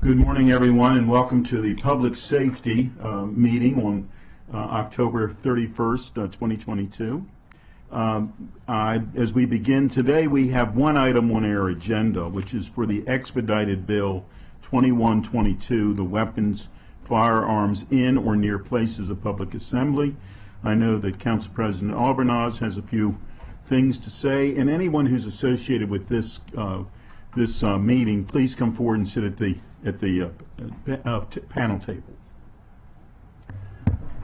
Good morning, everyone, and welcome to the Public Safety meeting on October 31st, 2022. As we begin today, we have one item on our agenda, which is for the expedited bill 2122, the weapons, firearms in or near places of public assembly. I know that Council President Albornoz has a few things to say, and anyone who's associated with this meeting, please come forward and sit at the panel table.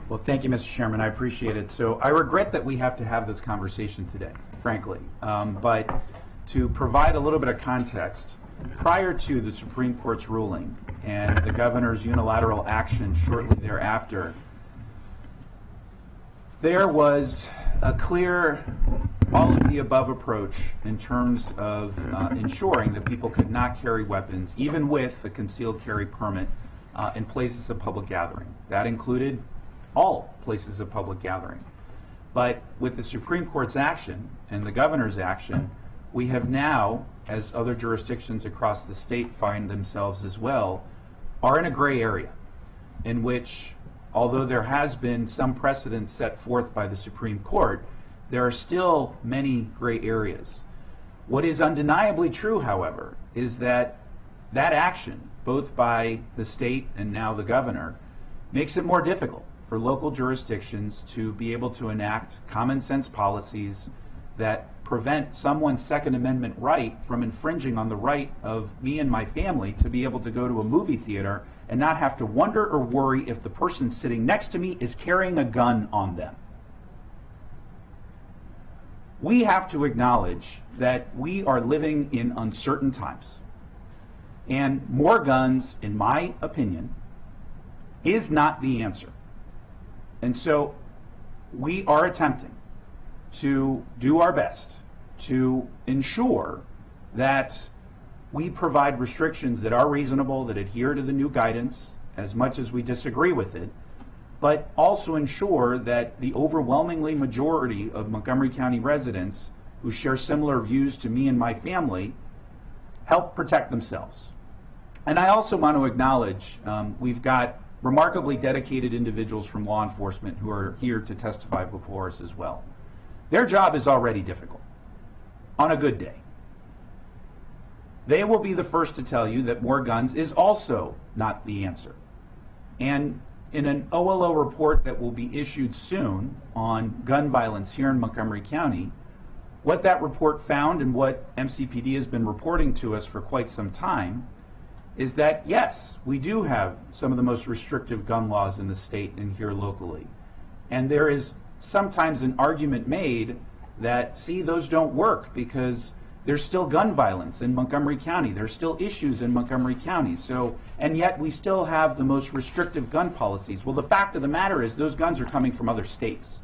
Well, thank you, Mr. Chairman. I appreciate it. So I regret that we have to have this conversation today, frankly. But to provide a little bit of context, prior to the Supreme Court's ruling and the governor's unilateral action shortly thereafter, there was a clear all-of-the-above approach in terms of ensuring that people could not carry weapons, even with a concealed carry permit, in places of public gathering. That included all places of public gathering. But with the Supreme Court's action and the governor's action, we have now, as other jurisdictions across the state find themselves as well, are in a gray area in which, although there has been some precedent set forth by the Supreme Court, there are still many gray areas. What is undeniably true, however, is that that action, both by the state and now the governor, makes it more difficult for local jurisdictions to be able to enact common sense policies that prevent someone's Second Amendment right from infringing on the right of me and my family to be able to go to a movie theater and not have to wonder or worry if the person sitting next to me is carrying a gun on them. We have to acknowledge that we are living in uncertain times. And more guns, in my opinion, is not the answer. And so we are attempting to do our best to ensure that we provide restrictions that are reasonable, that adhere to the new guidance, as much as we disagree with it, but also ensure that the overwhelmingly majority of Montgomery County residents who share similar views to me and my family help protect themselves. And I also want to acknowledge we've got remarkably dedicated individuals from law enforcement who are here to testify before us as well. Their job is already difficult, on a good day. They will be the first to tell you that more guns is also not the answer. And in an OLO report that will be issued soon on gun violence here in Montgomery County, what that report found and what MCPD has been reporting to us for quite some time is that, yes, we do have some of the most restrictive gun laws in the state and here locally. And there is sometimes an argument made that, see, those don't work because there's still gun violence in Montgomery County. There's still issues in Montgomery County. So, and yet we still have the most restrictive gun policies. Well, the fact of the matter is those guns are coming from other states.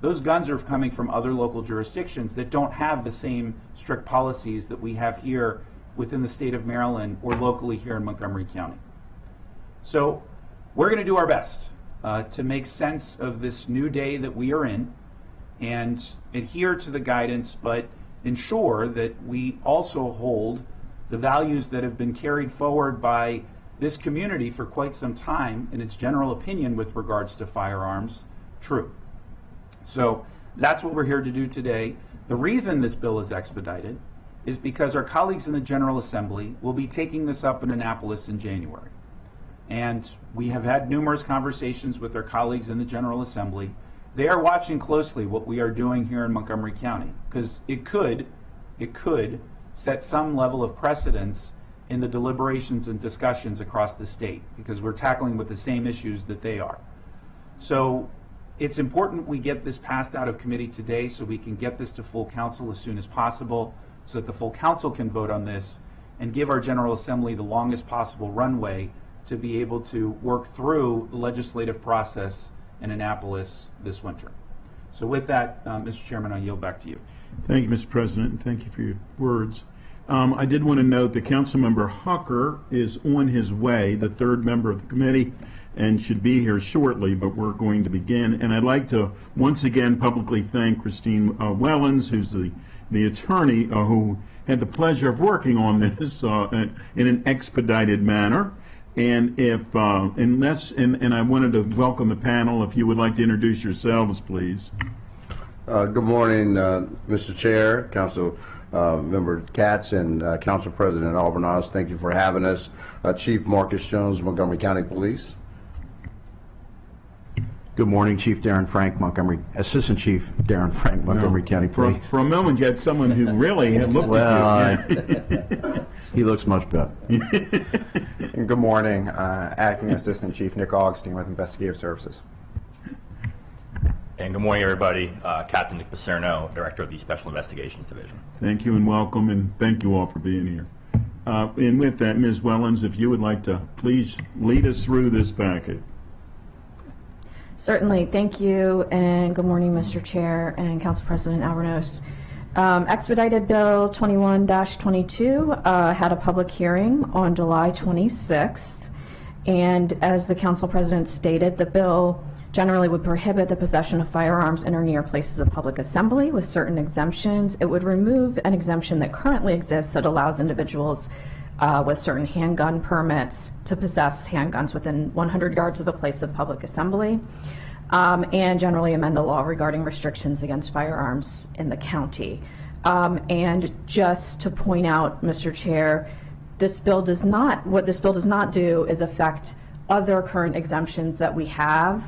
Those guns are coming from other local jurisdictions that don't have the same strict policies that we have here within the state of Maryland or locally here in Montgomery County. So we're going to do our best to make sense of this new day that we are in and adhere to the guidance, but ensure that we also hold the values that have been carried forward by this community for quite some time in its general opinion with regards to firearms true. So that's what we're here to do today. The reason this bill is expedited is because our colleagues in the General Assembly will be taking this up in Annapolis in January. And we have had numerous conversations with our colleagues in the General Assembly. They are watching closely what we are doing here in Montgomery County, because it could set some level of precedence in the deliberations and discussions across the state, because we're tackling with the same issues that they are. So it's important we get this passed out of committee today so we can get this to full council as soon as possible, so that the full council can vote on this and give our General Assembly the longest possible runway to be able to work through the legislative process in Annapolis this winter. So with that, Mr. Chairman, I yield back to you. Thank you, Mr. President, and thank you for your words. I did want to note that Councilmember Hucker is on his way, the third member of the committee, and should be here shortly, but we're going to begin. And I'd like to once again publicly thank Christine Wellens, who's the attorney who had the pleasure of working on this in an expedited manner. And if, and I wanted to welcome the panel. If you would like to introduce yourselves, please. Good morning, Mr. Chair, Council Member Katz, and Council President Albernos. Thank you for having us. Chief Marcus Jones, Montgomery County Police. Good morning, Chief Darren Frank, Assistant Chief Darren Frank, Montgomery County Police. For a moment, you had someone who really had looked at you. He looks much better. And good morning, Acting Assistant Chief Nick Augustine with Investigative Services. And good morning, everybody. Captain Nick Pacerno, Director of the Special Investigations Division. Thank you and welcome, and thank you all for being here. And with that, Ms. Wellens, if you would like to please lead us through this packet. Certainly. Thank you, and good morning, Mr. Chair and Council President Albernos. Expedited Bill 21-22 had a public hearing on July 26th, and as the Council President stated, the bill generally would prohibit the possession of firearms in or near places of public assembly with certain exemptions. It would remove an exemption that currently exists that allows individuals with certain handgun permits to possess handguns within 100 yards of a place of public assembly, and generally amend the law regarding restrictions against firearms in the county. And just to point out, Mr. Chair, what this bill does not do is affect other current exemptions that we have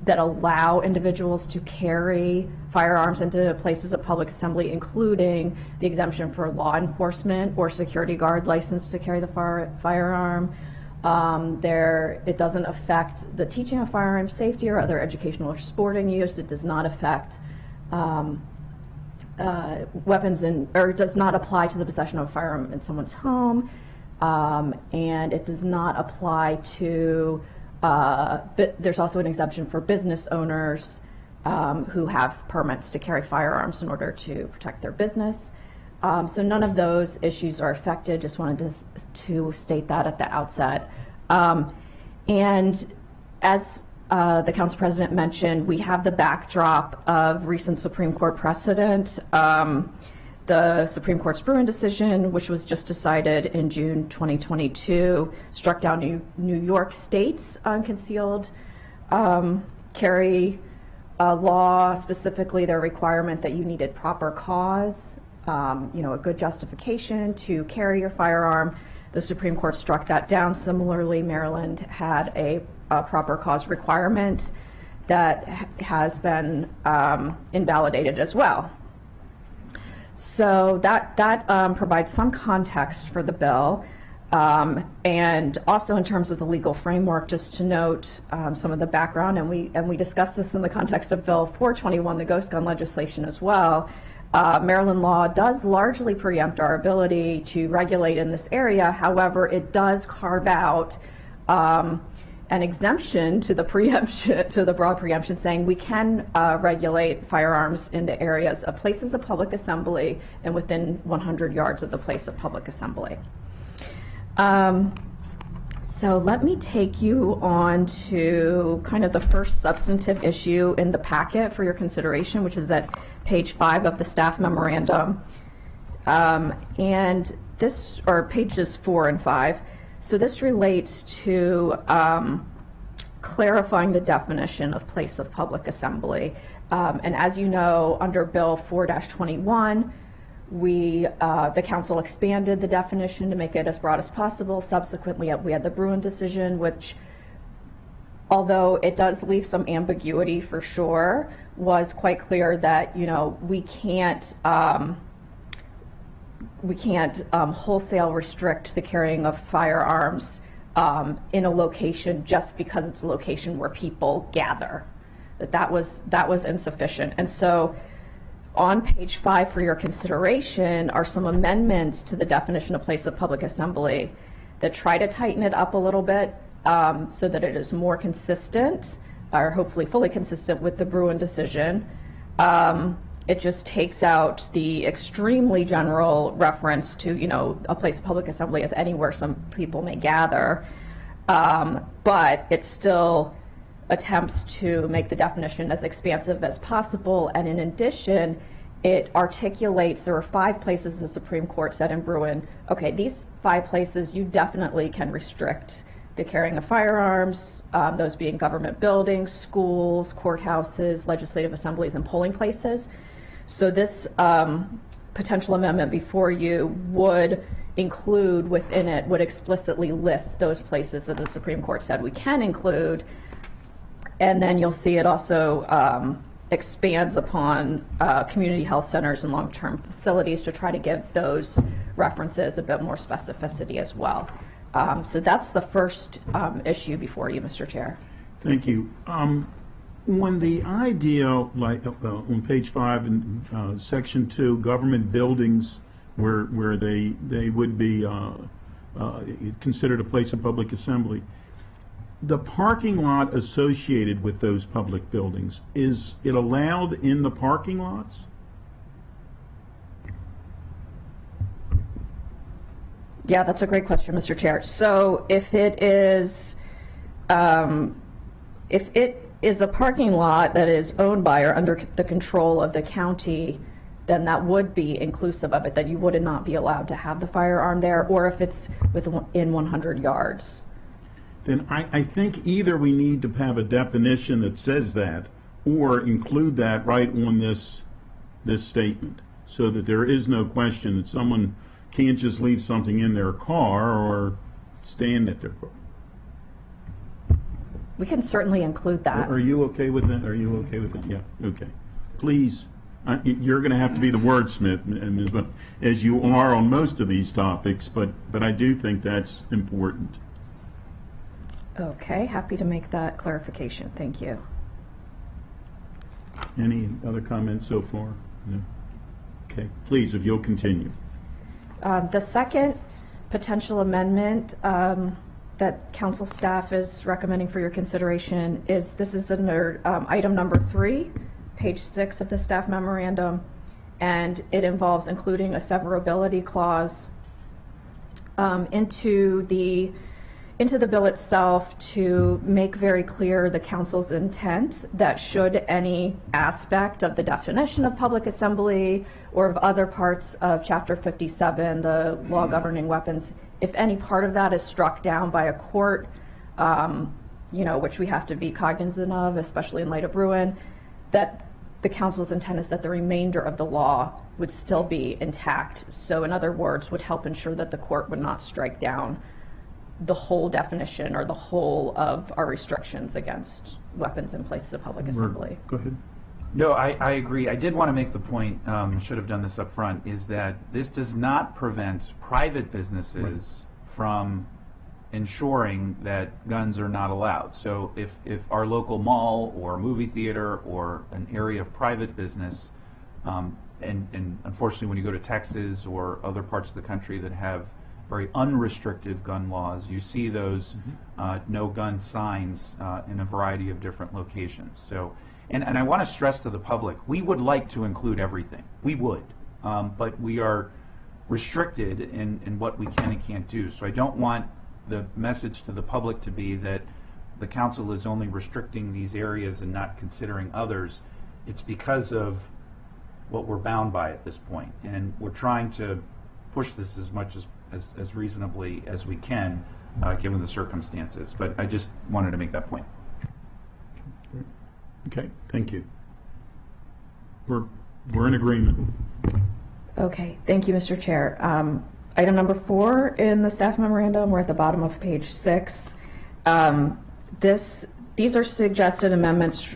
that allow individuals to carry firearms into places of public assembly, including the exemption for law enforcement or security guard licensed to carry the firearm. It doesn't affect the teaching of firearm safety or other educational or sporting use. It does not affect weapons or it does not apply to the possession of a firearm in someone's home, and it does not apply to. But there's also an exemption for business owners who have permits to carry firearms in order to protect their business. So none of those issues are affected. Just wanted to state that at the outset. And as the Council President mentioned, we have the backdrop of recent Supreme Court precedent. The Supreme Court's Bruin decision, which was just decided in June 2022, struck down New York State's concealed carry law, specifically their requirement that you needed proper cause, a good justification to carry your firearm. The Supreme Court struck that down. Similarly, Maryland had a proper cause requirement that has been invalidated as well. So that provides some context for the bill, and also in terms of the legal framework, just to note some of the background, and we discussed this in the context of Bill 421, the ghost gun legislation as well. Maryland law does largely preempt our ability to regulate in this area. However, it does carve out an exemption to the preemption, to the broad preemption, saying we can regulate firearms in the areas of places of public assembly and within 100 yards of the place of public assembly. So let me take you on to kind of the first substantive issue in the packet for your consideration, which is at page 5 of the staff memorandum. And this, or pages 4 and 5. So this relates to clarifying the definition of place of public assembly. And as you know, under Bill 4-21, the council expanded the definition to make it as broad as possible. Subsequently, we had the Bruin decision, which, although it does leave some ambiguity for sure, was quite clear that we can't wholesale restrict the carrying of firearms in a location just because it's a location where people gather. That was insufficient. And so on page 5 for your consideration are some amendments to the definition of place of public assembly that try to tighten it up a little bit so that it is more consistent, or hopefully fully consistent with the Bruin decision. It just takes out the extremely general reference to, a place of public assembly as anywhere some people may gather, but it still attempts to make the definition as expansive as possible. And in addition, it articulates there are 5 places the Supreme Court said in Bruin, okay, these 5 places you definitely can restrict the carrying of firearms, those being government buildings, schools, courthouses, legislative assemblies, and polling places. So this potential amendment before you would include within it, would explicitly list those places that the Supreme Court said we can include. And then you'll see it also expands upon community health centers and long-term facilities to try to give those references a bit more specificity as well. So that's the first issue before you, Mr. Chair. Thank you. When the idea, like on page 5 in section 2, government buildings where they would be considered a place of public assembly, the parking lot associated with those public buildings, is it allowed in the parking lots? Yeah, that's a great question, Mr. Chair. So if it is a parking lot that is owned by or under the control of the county, then that would be inclusive of it, that you would not be allowed to have the firearm there, or if it's within 100 yards. Then I think either we need to have a definition that says that, or include that right on this statement, so that there is no question that someone can't just leave something in their car or stand at their car. We can certainly include that. Are you okay with that? Are you okay with it? Yeah, okay. Please, you're going to have to be the wordsmith, as you are on most of these topics, but I do think that's important. Okay, happy to make that clarification. Thank you. Any other comments so far? No? Okay, please, if you'll continue. The second potential amendment that council staff is recommending for your consideration is, this is under item number 3, page 6 of the staff memorandum, and it involves including a severability clause into the bill itself to make very clear the council's intent that should any aspect of the definition of public assembly or of other parts of Chapter 57, the law governing weapons, if any part of that is struck down by a court, which we have to be cognizant of, especially in light of Bruin, that the council's intent is that the remainder of the law would still be intact. So in other words, would help ensure that the court would not strike down the whole definition or the whole of our restrictions against weapons in places of public assembly. Go ahead. No, I agree. I did want to make the point, should have done this up front, is that this does not prevent private businesses from ensuring that guns are not allowed. So if our local mall or movie theater or an area of private business, and unfortunately when you go to Texas or other parts of the country that have very unrestricted gun laws, you see those no gun signs in a variety of different locations. So, and I want to stress to the public, we would like to include everything. We would, but we are restricted in what we can and can't do. So I don't want the message to the public to be that the council is only restricting these areas and not considering others. It's because of what we're bound by at this point, and we're trying to push this as much as reasonably as we can, given the circumstances. But I just wanted to make that point. Okay, thank you. We're in agreement. Okay, thank you, Mr. Chair. Item number 4 in the staff memorandum, we're at the bottom of page 6. These are suggested amendments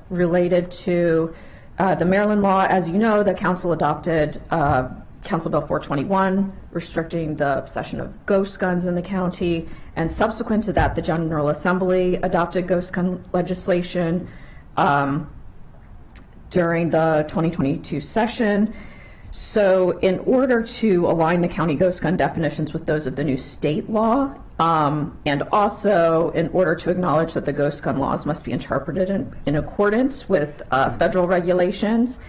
related to the Maryland law. As you know, the council adopted Council Bill 421, restricting the possession of ghost guns in the county, and subsequent to that, the General Assembly adopted ghost gun legislation during the 2022 session. So in order to align the county ghost gun definitions with those of the new state law, and also in order to acknowledge that the ghost gun laws must be interpreted in accordance with federal regulations,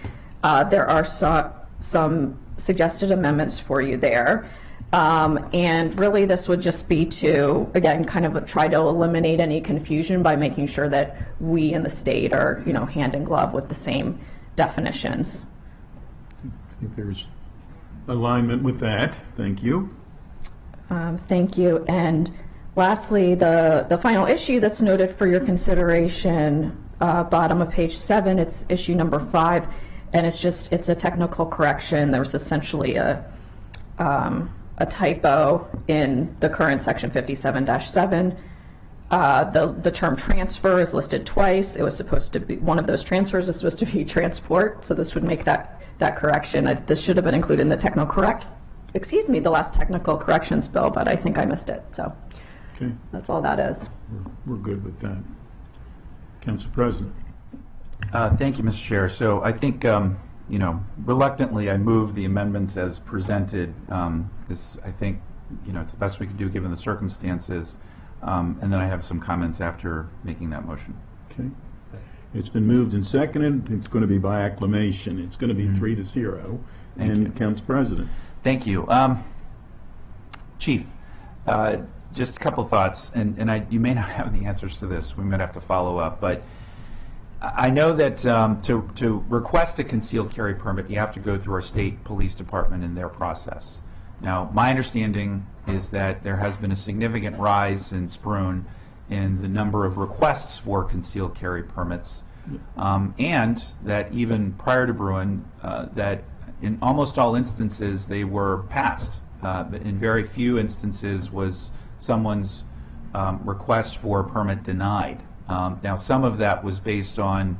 there are some suggested amendments for you there. And really this would just be to, again, kind of try to eliminate any confusion by making sure that we in the state are, hand in glove with the same definitions. I think there's alignment with that. Thank you. Thank you. And Lastly, the final issue that's noted for your consideration, bottom of page 7, it's issue number 5, and it's a technical correction. There was essentially a typo in the current section 57-7. The term transfer is listed twice. It was supposed to be, one of those transfers was supposed to be transport, so this would make that correction. This should have been included in the the last technical corrections bill, but I think I missed it, so Okay, that's all that is. we're good with that. Council President. Thank you, Mr. Chair. So I think, reluctantly, I move the amendments as presented, because I think, it's the best we could do given the circumstances. And then I have some comments after making that motion. Okay. It's been moved and seconded. It's going to be by acclamation. It's going to be 3-0. Thank And you. Council President. Thank you. Chief, just a couple of thoughts, and you may not have the answers to this. We might have to follow up, but I know that to request a concealed carry permit, you have to go through our state police department and their process. Now, my understanding is that there has been a significant rise in Spruan in the number of requests for concealed carry permits, and that even prior to Bruin, that in almost all instances they were passed. But in very few instances was someone's request for a permit denied. Now, some of that was based on,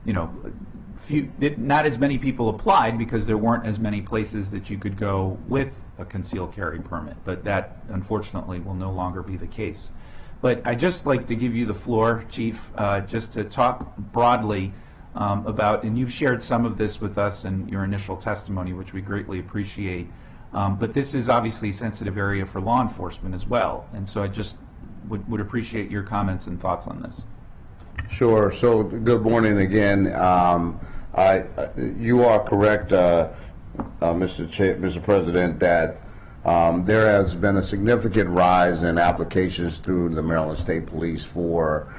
not as many people applied because there weren't as many places that you could go with a concealed carry permit, but that unfortunately will no longer be the case. But I'd just like to give you the floor, Chief, just to talk broadly about, and you've shared some of this with us in your initial testimony, which we greatly appreciate, but this is obviously a sensitive area for law enforcement as well, and so I just would appreciate your comments and thoughts on this. Sure. So, good morning again. You are correct, Mr. President, that there has been a significant rise in applications through the Maryland State Police for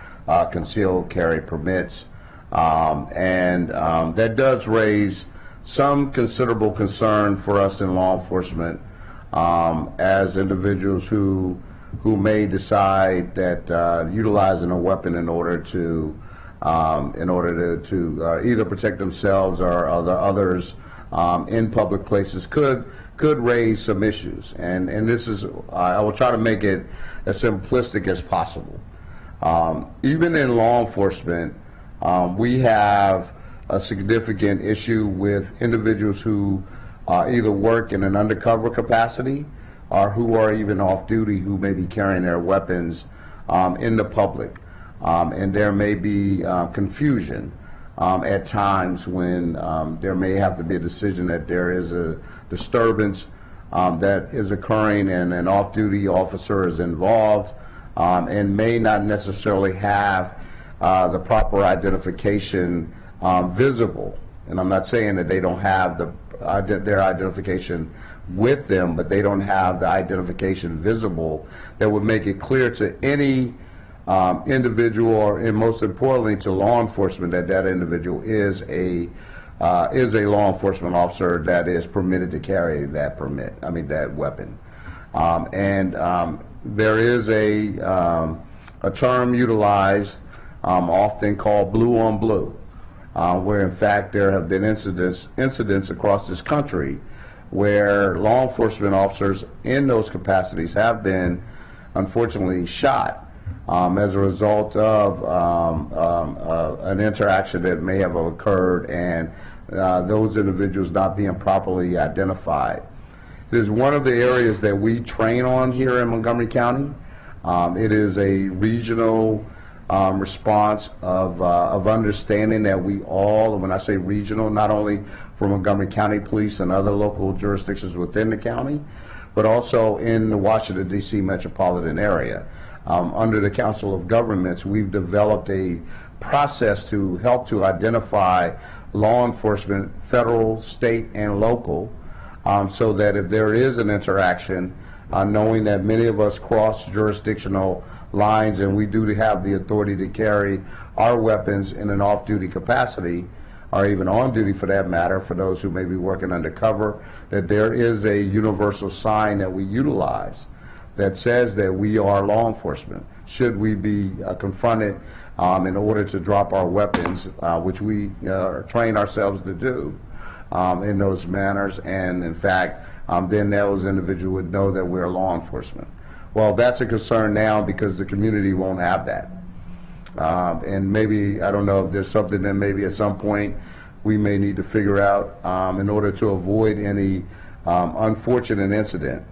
concealed carry permits, and that does raise some considerable concern for us in law enforcement as individuals who may decide that utilizing a weapon in order to either protect themselves or others in public places could raise some issues. And this is, I will try to make it as simplistic as possible. Even in law enforcement, we have a significant issue with individuals who either work in an undercover capacity or who are even off duty, who may be carrying their weapons in the public. And there may be confusion at times when there may have to be a decision that there is a disturbance that is occurring and an off-duty officer is involved and may not necessarily have the proper identification visible. And I'm not saying that they don't have their identification with them, but they don't have the identification visible that would make it clear to any individual, and most importantly to law enforcement, that individual is a law enforcement officer that is permitted to carry that weapon. There is a term utilized often called blue on blue, where in fact there have been incidents across this country where law enforcement officers in those capacities have been unfortunately shot as a result of an interaction that may have occurred and those individuals not being properly identified. It is one of the areas that we train on here in Montgomery County. It is a regional response of understanding that we all, when I say regional, not only for Montgomery County Police and other local jurisdictions within the county, but also in the Washington, D.C. metropolitan area. Under the Council of Governments, we've developed a process to help to identify law enforcement, federal, state, and local, so that if there is an interaction, knowing that many of us cross jurisdictional lines and we do have the authority to carry our weapons in an off-duty capacity, or even on duty for that matter, for those who may be working undercover, that there is a universal sign that we utilize. that says that we are law enforcement. Should we be confronted in order to drop our weapons, which we train ourselves to do in those manners, and in fact, then those individuals would know that we're law enforcement. Well, that's a concern now because the community won't have that. And maybe, I don't know if there's something that maybe at some point we may need to figure out in order to avoid any unfortunate incident.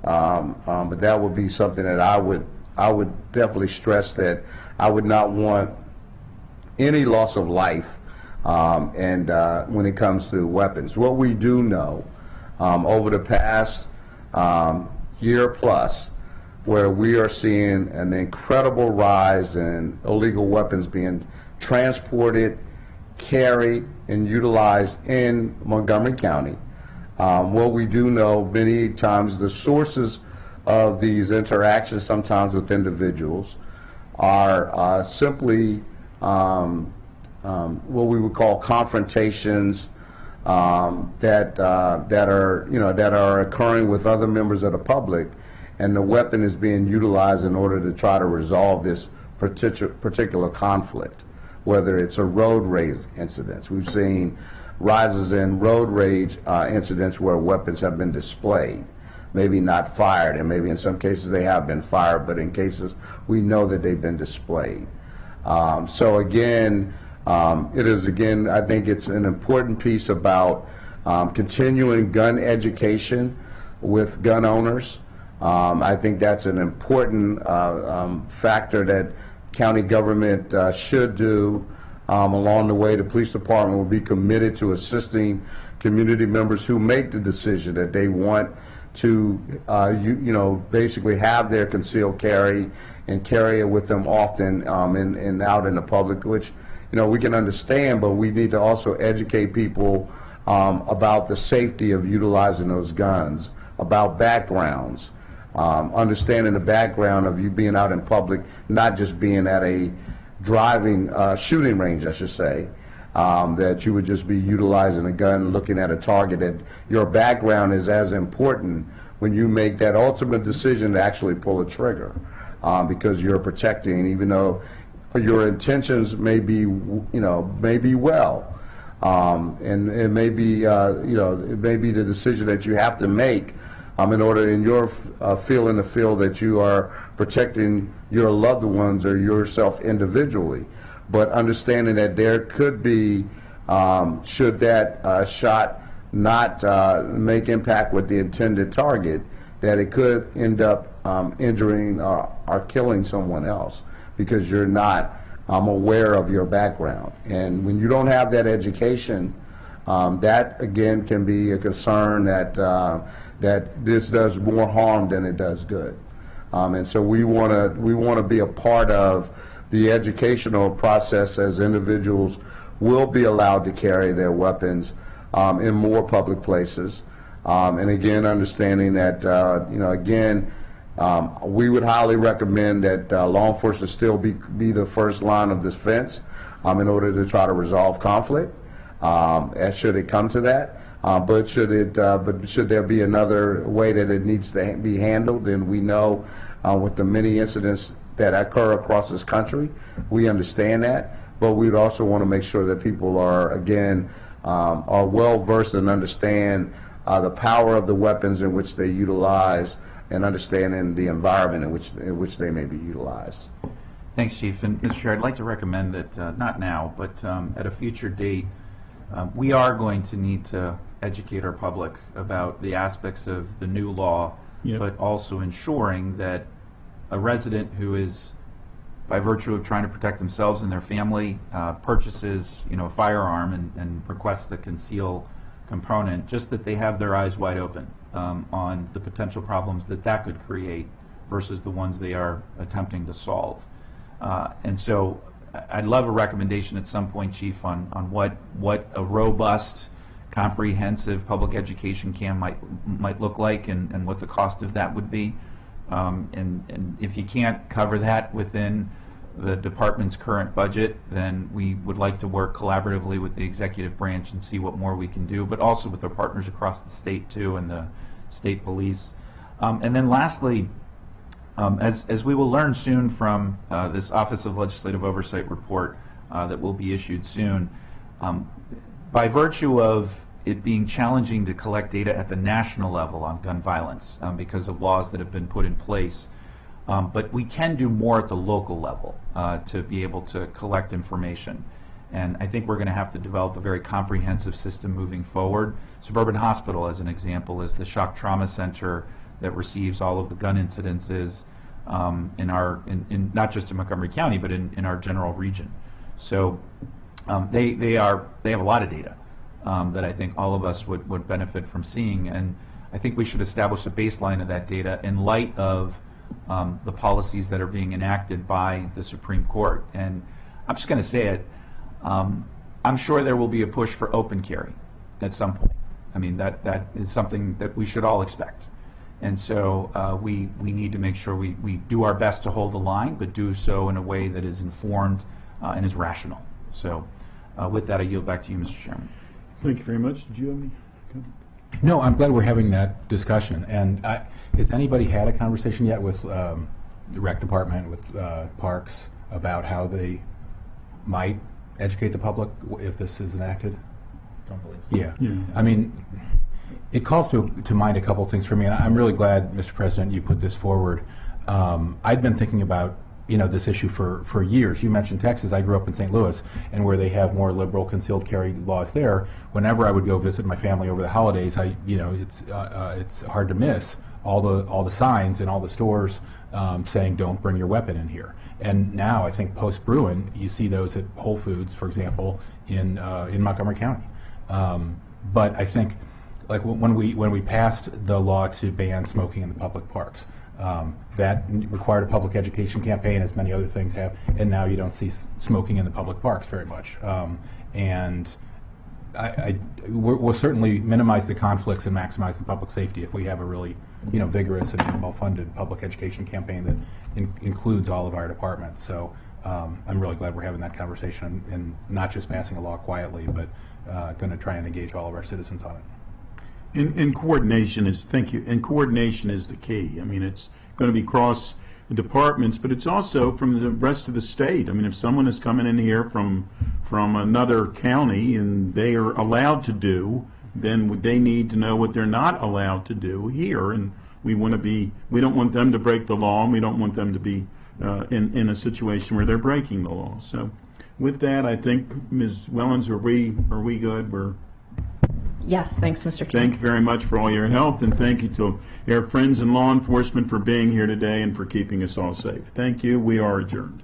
But that would be something that I would definitely stress, that I would not want any loss of life and when it comes to weapons. What we do know over the past year plus, where we are seeing an incredible rise in illegal weapons being transported, carried, and utilized in Montgomery County. What we do know, many times the sources of these interactions, sometimes with individuals, are simply what we would call confrontations that are occurring with other members of the public, and the weapon is being utilized in order to try to resolve this particular conflict, whether it's a road rage incidents. We've seen rises in road rage incidents where weapons have been displayed, maybe not fired, and maybe in some cases they have been fired, but in cases we know that they've been displayed. So again, I think it's an important piece about continuing gun education with gun owners. I think that's an important factor that county government should do. Along the way, the police department will be committed to assisting community members who make the decision that they want to, basically have their concealed carry and carry it with them often and out in the public, which, we can understand, but we need to also educate people about the safety of utilizing those guns, about backgrounds, understanding the background of you being out in public, not just being at a shooting range, I should say, that you would just be utilizing a gun, looking at a target. That your background is as important when you make that ultimate decision to actually pull a trigger, because you're protecting, even though your intentions may be well, and it may be, it may be the decision that you have to make in order, in your feeling to feel that you are protecting your loved ones or yourself individually, but understanding that there could be, should that shot not make impact with the intended target, that it could end up injuring or killing someone else because you're not aware of your background. And when you don't have that education, that again can be a concern that that this does more harm than it does good. And so we want to be a part of the educational process, as individuals will be allowed to carry their weapons in more public places. And again, understanding that, we would highly recommend that law enforcement still be the first line of defense in order to try to resolve conflict, should it come to that. But should there be another way that it needs to be handled, then we know with the many incidents that occur across this country, we understand that. But we'd also want to make sure that people are, again, are well versed and understand the power of the weapons in which they utilize, and understanding the environment in which they may be utilized. Thanks, Chief. And Mr. Chair, I'd like to recommend that, not now, but at a future date, we are going to need to educate our public about the aspects of the new law, but also ensuring that a resident who is, by virtue of trying to protect themselves and their family, purchases a firearm and requests the conceal component, just that they have their eyes wide open on the potential problems that could create versus the ones they are attempting to solve. And so I'd love a recommendation at some point, Chief, on what a robust, comprehensive public education camp might look like, and what the cost of that would be. And if you can't cover that within the department's current budget, then we would like to work collaboratively with the executive branch and see what more we can do, but also with our partners across the state too, and the state police. And then lastly, As we will learn soon from this Office of Legislative Oversight report that will be issued soon, by virtue of it being challenging to collect data at the national level on gun violence because of laws that have been put in place, but we can do more at the local level to be able to collect information. And I think we're going to have to develop a very comprehensive system moving forward. Suburban Hospital, as an example, is the shock trauma center that receives all of the gun incidences in not just in Montgomery County, but in our general region. So they have a lot of data that I think all of us would benefit from seeing, and I think we should establish a baseline of that data in light of the policies that are being enacted by the Supreme Court. And I'm just going to say it, I'm sure there will be a push for open carry at some point. I mean, that is something that we should all expect. And so we need to make sure we do our best to hold the line, but do so in a way that is informed and is rational. So with that, I yield back to you, Mr. Chairman. Thank you very much. Did you have any comment? No, I'm glad we're having that discussion. And has anybody had a conversation yet with the rec department, with parks, about how they might educate the public if this is enacted? Don't believe so. Yeah. I mean, it calls to mind a couple things for me, and I'm really glad, Mr. President, you put this forward. I've been thinking about this issue for years. You mentioned Texas. I grew up in St. Louis, and where they have more liberal concealed carry laws there, whenever I would go visit my family over the holidays, it's hard to miss all the signs in all the stores saying don't bring your weapon in here. And now I think post Bruin, you see those at Whole Foods, for example, in Montgomery County. But I think, like when we passed the law to ban smoking in the public parks, that required a public education campaign, as many other things have, and now you don't see smoking in the public parks very much. And we'll certainly minimize the conflicts and maximize the public safety if we have a really vigorous and well-funded public education campaign that includes all of our departments. So I'm really glad we're having that conversation and not just passing a law quietly, but going to try and engage all of our citizens on it. And coordination is, thank you, and coordination is the key. I mean, it's going to be cross departments, but it's also from the rest of the state. I mean, if someone is coming in here from another county and they are allowed to do, then they need to know what they're not allowed to do here. And we don't want them to break the law, and we don't want them to be in a situation where they're breaking the law. So with that, I think, Ms. Wellens, are we good? Yes, thanks, Mr. Chair. Thank you very much for all your help, and thank you to our friends in law enforcement for being here today and for keeping us all safe. Thank you. We are adjourned.